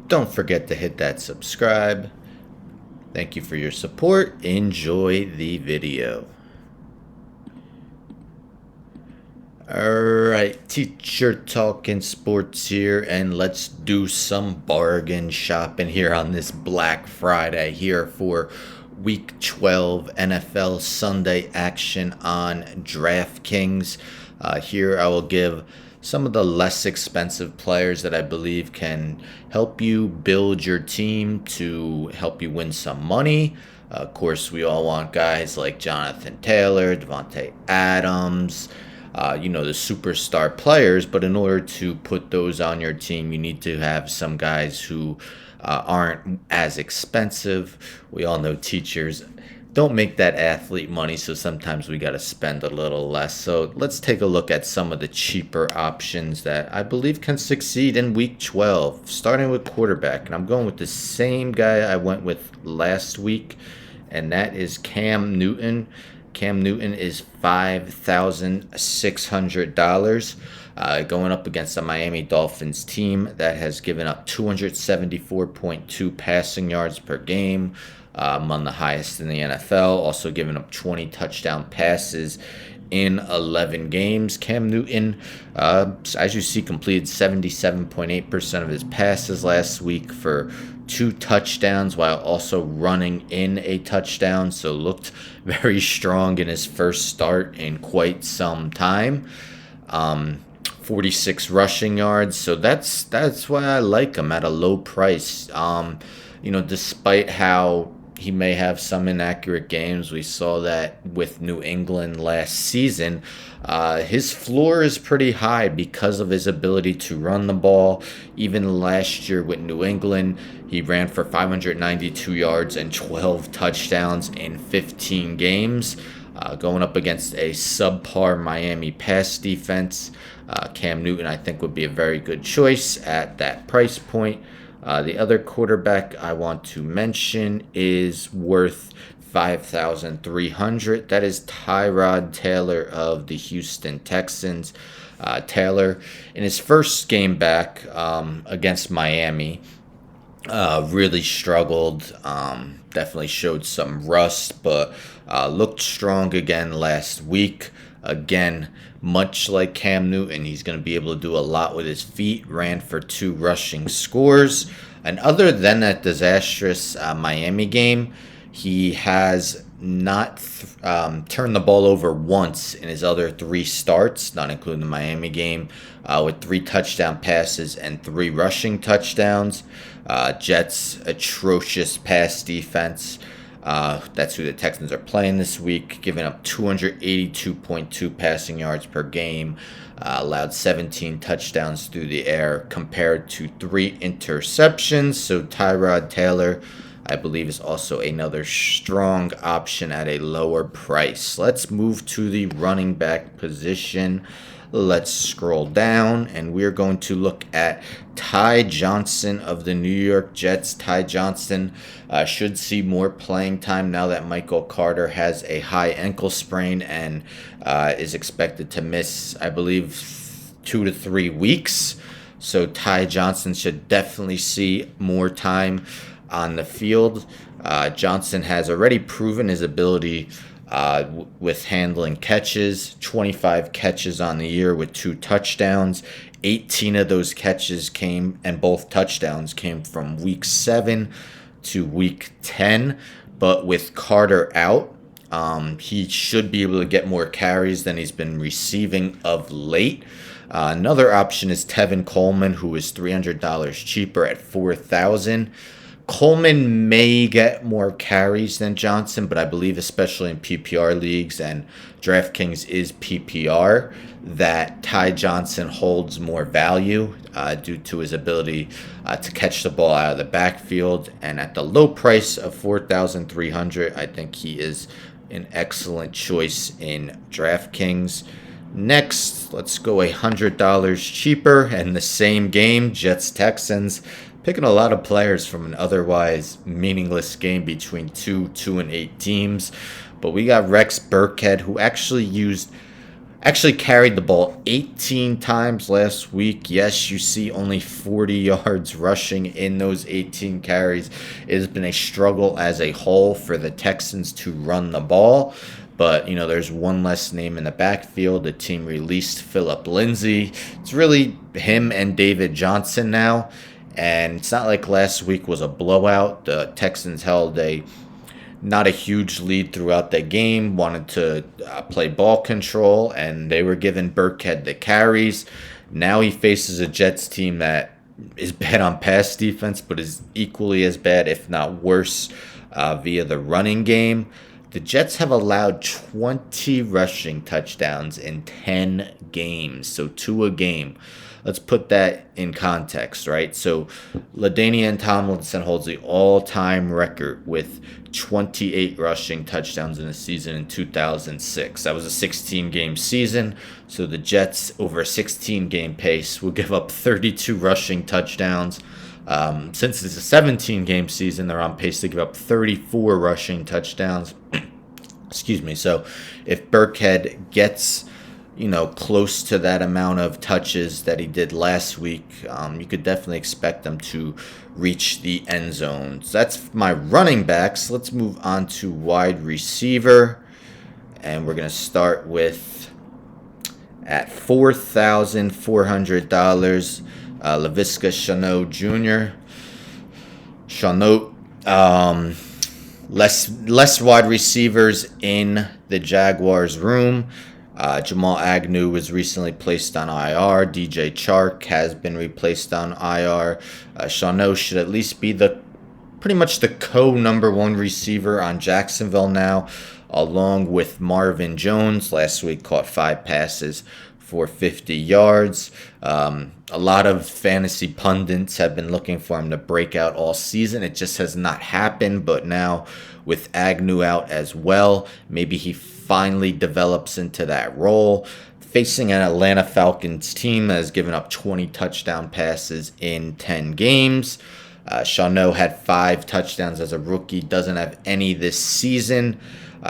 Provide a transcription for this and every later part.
Don't forget to hit that subscribe. Thank you for your support. Enjoy the video. Alright, Teacher Talking Sports here, and let's do some bargain shopping here on this Black Friday here for Week 12 NFL Sunday action on DraftKings. Here I will give some of the less expensive players that I believe can help you build your team to help you win some money. Of course, we all want guys like Jonathan Taylor, Devontae Adams, the superstar players, but in order to put those on your team, you need to have some guys who aren't as expensive. We all know teachers don't make that athlete money, so sometimes we got to spend a little less. So let's take a look at some of the cheaper options that I believe can succeed in Week 12, starting with quarterback. And I'm going with the same guy I went with last week, and that is Cam Newton. Cam Newton is $5,600 going up against the Miami Dolphins team that has given up 274.2 passing yards per game, among the highest in the NFL. Also given up 20 touchdown passes in 11 games. Cam Newton, as you see, completed 77.8% of his passes last week for 2 touchdowns while also running in a touchdown, so looked very strong in his first start in quite some time. 46 rushing yards, so that's why I like him at a low price. Despite how he may have some inaccurate games, we saw that with New England last season. His floor is pretty high because of his ability to run the ball. Even last year with New England, he ran for 592 yards and 12 touchdowns in 15 games. Going up against a subpar Miami pass defense, Cam Newton, I think, would be a very good choice at that price point. The other quarterback I want to mention is worth $5,300. That is Tyrod Taylor of the Houston Texans. Taylor, in his first game back against Miami, really struggled. Definitely showed some rust, but looked strong again last week. Again, much like Cam Newton, he's going to be able to do a lot with his feet. Ran for 2 rushing scores. And other than that disastrous Miami game, he has not turned the ball over once in his other 3 starts, not including the Miami game, with 3 touchdown passes and 3 rushing touchdowns. Jets' atrocious pass defense. That's who the Texans are playing this week, giving up 282.2 passing yards per game, allowed 17 touchdowns through the air compared to 3 interceptions. So Tyrod Taylor, I believe, is also another strong option at a lower price. Let's move to the running back position. Let's scroll down, and we're going to look at Ty Johnson of the New York Jets. Ty Johnson should see more playing time now that Michael Carter has a high ankle sprain and is expected to miss, I believe, 2 to 3 weeks. So Ty Johnson should definitely see more time on the field. Johnson has already proven his ability with handling catches. 25 catches on the year with 2 touchdowns. 18 of those catches came, and both touchdowns came from week 7 to week 10. But with Carter out, he should be able to get more carries than he's been receiving of late. Another option is Tevin Coleman, who is $300 cheaper at $4,000. Coleman may get more carries than Johnson, but I believe, especially in PPR leagues, and DraftKings is PPR, that Ty Johnson holds more value due to his ability to catch the ball out of the backfield. And at the low price of $4,300, I think he is an excellent choice in DraftKings. Next, let's go $100 cheaper, and the same game, Jets-Texans. Picking a lot of players from an otherwise meaningless game between 2 and 8 teams. But we got Rex Burkhead, who actually used Actually carried the ball 18 times last week. Yes, you see only 40 yards rushing in those 18 carries. It has been a struggle as a whole for the Texans to run the ball. But, there's one less name in the backfield. The team released Phillip Lindsay. It's really him and David Johnson now. And it's not like last week was a blowout. The Texans held not a huge lead throughout the game, wanted to play ball control, and they were giving Burkhead the carries. Now he faces a Jets team that is bad on pass defense, but is equally as bad, if not worse, via the running game. The Jets have allowed 20 rushing touchdowns in 10 games, so 2 a game. Let's put that in context, right? So LaDainian Tomlinson holds the all-time record with 28 rushing touchdowns in a season in 2006. That was a 16-game season, so the Jets, over a 16-game pace, will give up 32 rushing touchdowns. Since it's a 17-game season, they're on pace to give up 34 rushing touchdowns. Excuse me. So if Burkhead gets close to that amount of touches that he did last week, you could definitely expect them to reach the end zone. So that's my running backs. Let's move on to wide receiver. And we're going to start with, at $4,400, Laviska Shenault Jr. Shenault, less wide receivers in the Jaguars room. Jamal Agnew was recently placed on IR. DJ Chark has been replaced on IR. Shenault should at least be pretty much the co-number 1 receiver on Jacksonville now, along with Marvin Jones. Last week caught 5 passes for 50 yards. A lot of fantasy pundits have been looking for him to break out all season. It just has not happened, but now with Agnew out as well, maybe he finally develops into that role. Facing an Atlanta Falcons team that has given up 20 touchdown passes in 10 games. Shenault had 5 touchdowns as a rookie, doesn't have any this season.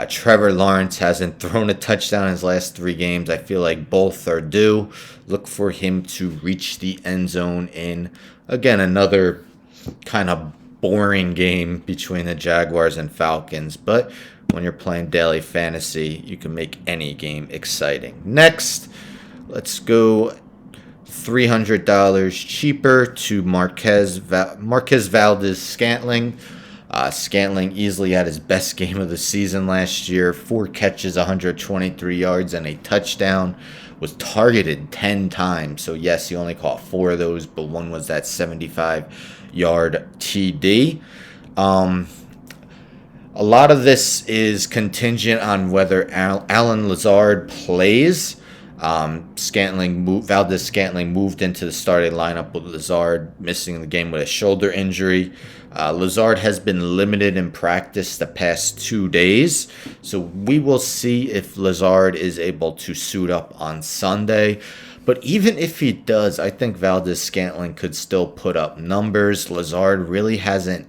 Trevor Lawrence hasn't thrown a touchdown in his last 3 games. I feel like both are due. Look for him to reach the end zone in, again, another kind of boring game between the Jaguars and Falcons. But when you're playing daily fantasy, you can make any game exciting. Next, let's go $300 cheaper to Marquez Valdes-Scantling. Scantling easily had his best game of the season last year. 4 catches, 123 yards, and a touchdown. Was targeted 10 times. So, yes, he only caught 4 of those, but one was that 75-yard TD. A lot of this is contingent on whether Allen Lazard plays. Valdes-Scantling moved into the starting lineup with Lazard missing the game with a shoulder injury. Lazard has been limited in practice the past 2 days, so we will see if Lazard is able to suit up on Sunday. But even if he does, I think Valdes-Scantling could still put up numbers. Lazard really hasn't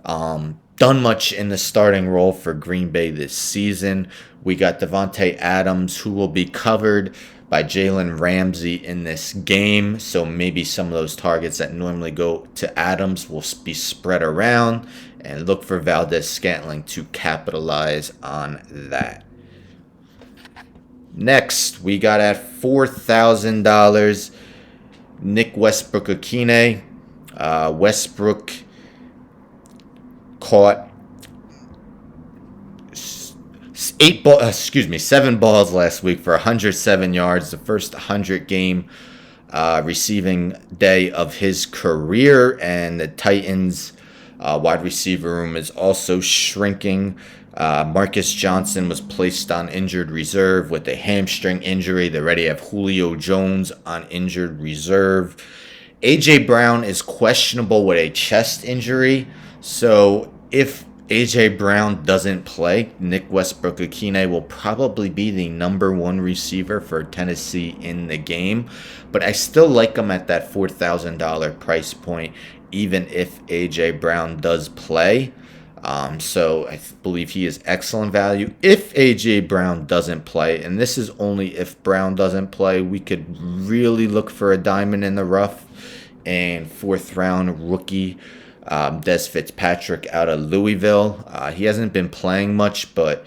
done much in the starting role for Green Bay this season. We got Devontae Adams, who will be covered by Jalen Ramsey in this game. So maybe some of those targets that normally go to Adams will be spread around, and look for Valdes-Scantling to capitalize on that. Next, we got at $4,000, Nick Westbrook-Ikhine. Westbrook caught 7 balls last week for 107 yards, the first 100-game receiving day of his career. And the Titans wide receiver room is also shrinking. Marcus Johnson was placed on injured reserve with a hamstring injury. They already have Julio Jones on injured reserve. A.J. Brown is questionable with a chest injury. So if A.J. Brown doesn't play, Nick Westbrook-Ikhine will probably be the number 1 receiver for Tennessee in the game. But I still like him at that $4,000 price point, even if A.J. Brown does play. So I believe he is excellent value. If A.J. Brown doesn't play, and this is only if Brown doesn't play, we could really look for a diamond in the rough. And fourth round rookie Des Fitzpatrick out of Louisville. He hasn't been playing much, but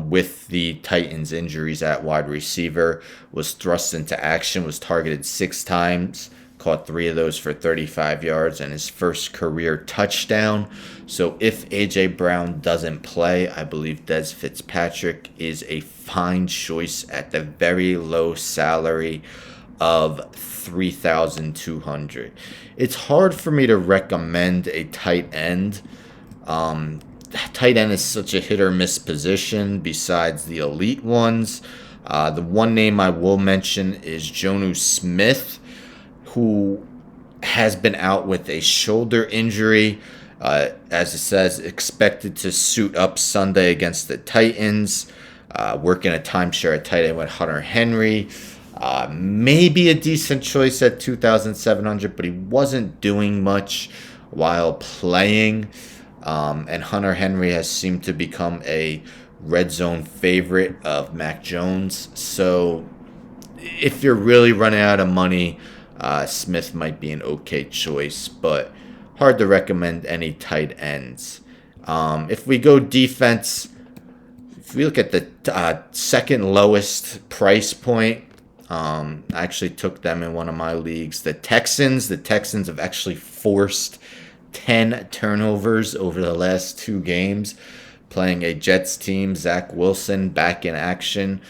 with the Titans' injuries at wide receiver, was thrust into action, was targeted 6 times, caught 3 of those for 35 yards and his first career touchdown. So if A.J. Brown doesn't play, I believe Des Fitzpatrick is a fine choice at the very low salary of 3,200. It's hard for me to recommend a tight end. Tight end is such a hit or miss position besides the elite ones. The one name I will mention is Jonnu Smith, who has been out with a shoulder injury. As it says, expected to suit up Sunday against the Titans. Working a timeshare at tight end with Hunter Henry. Maybe a decent choice at 2,700, but he wasn't doing much while playing. And Hunter Henry has seemed to become a red zone favorite of Mac Jones. So if you're really running out of money, Smith might be an okay choice, but hard to recommend any tight ends. If we go defense, if we look at the second lowest price point, I actually took them in one of my leagues. The Texans have actually forced 10 turnovers over the last 2 games, playing a Jets team. Zach Wilson back in action.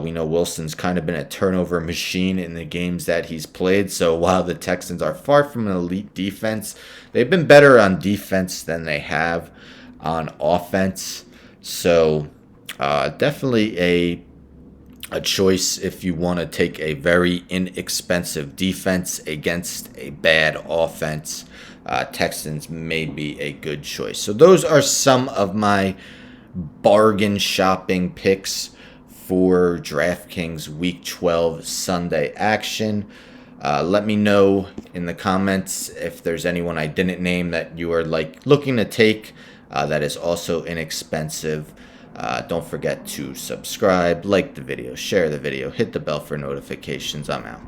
We know Wilson's kind of been a turnover machine in the games that he's played. So while the Texans are far from an elite defense, they've been better on defense than they have on offense. So definitely a choice if you want to take a very inexpensive defense against a bad offense. Texans may be a good choice. So those are some of my bargain shopping picks for DraftKings Week 12 Sunday action. Let me know in the comments if there's anyone I didn't name that you are looking to take that is also inexpensive. Don't forget to subscribe, like the video, share the video, hit the bell for notifications. I'm out.